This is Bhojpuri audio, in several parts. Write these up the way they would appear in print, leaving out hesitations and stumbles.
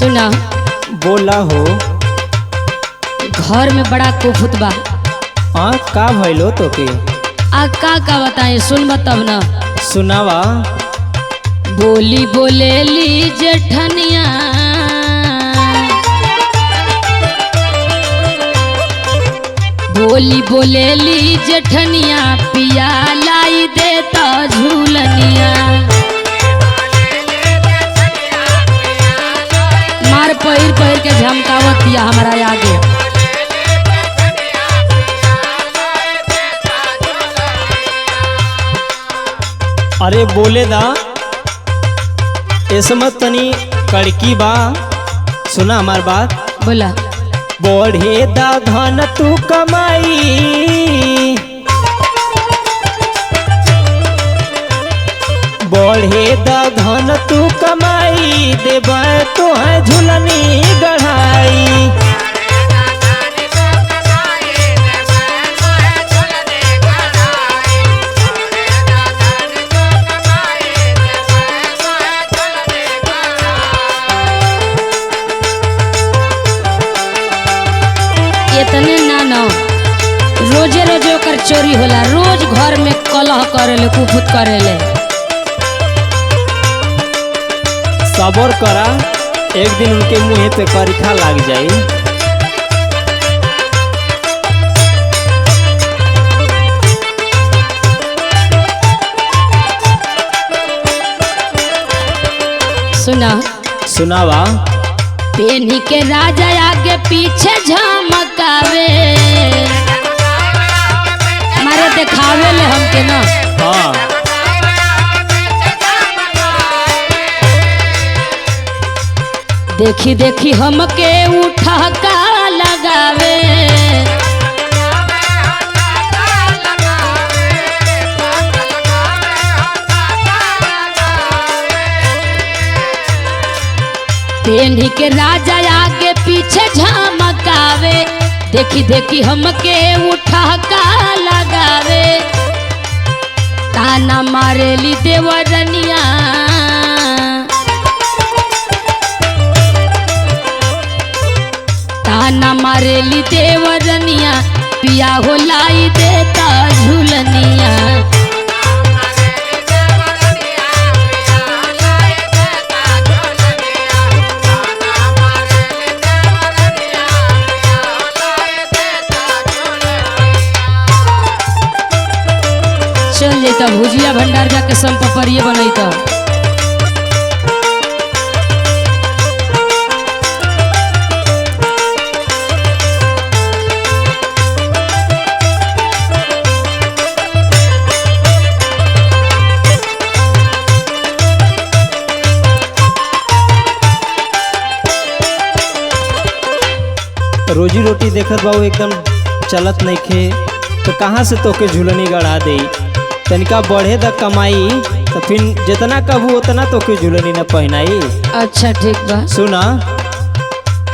सुना बोला हो। घर में बड़ा कुफुत बा। हाँ का भइलो तोके? आ का बताए सुन तब न। सुनावा। बोली बोलेली जेठनिया बोली बोलेली जेठनिया पिया लाई देता झूलनिया मार पहिर पहिर के झमकावतिया हमारा आगे। अरे बोले दा ऐसे मत तनी कड़की बा। सुना हमार बात। बोला। बढ़े दा धन तू कमाई बढ़े दा धन तू कमाई देब तो है झुलनी गढ़ाई। इतने ना रोजे रोजे ओकर चोरी होला। रोज घर में कलह करेले कुफुत करेले। सबर करा एक दिन उनके मुँह पे करिखा लग जाई। सुना। सुनावा। पेनी के राजा आगे पीछे झमकावे मारे दिखावे ले हमके ना। हाँ देखी देखी हमके उठा का लगावे पेनी के राजा आगे पीछे झमकावे देखी देखी हमके उठा का लगावे ताना मारेली देवरनिया ताना मारेली देवरनिया पिया हो लाई देता झूलनिया। चल जाता भुजिया भंडार जाके सम पपरिये बनैता। रोजी रोटी देखत बाबू एकदम चलत नहीं खे तो कहाँ से तोके झुलनी गड़ा दे। तनिका बढ़े द कमाई तो फिर जितना कहू उतना तोके झुलनी न पहनाई। अच्छा ठीक बा। सुना।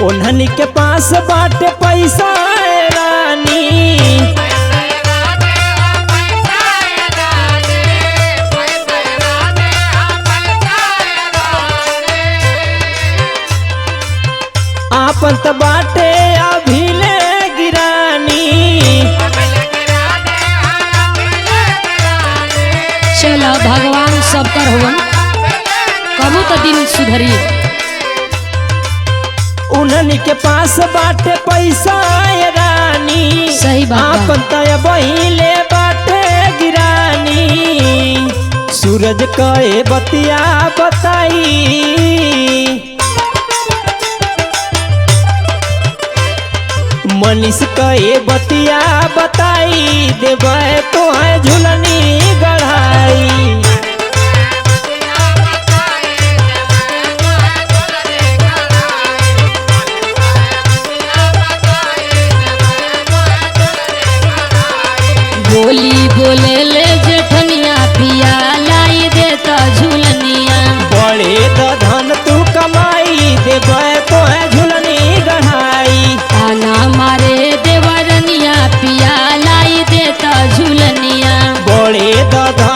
ओन्हनी के पास बाटे पैसा रानी आपन त बाटे अभी ले गिरानी। चलो भगवान सब कर हुवन कबू तो दिन सुधरी। उन्हनी के पास बाटे पैसा रानी सही बात। आपन त बहिले बाटे गिरानी। सूरज कए बतिया बताई मनीष कए बतिया बताई देवे तो है झुलनी गढ़ाई। बोली बोले ले जेठनिया पिया लाई देता झूलनिया। बड़े द धन तू कमाई देवे तो है झुलनी गढ़ाई। ताना मारे देवरनिया पिया लाई देता झूलनिया। बड़े द धन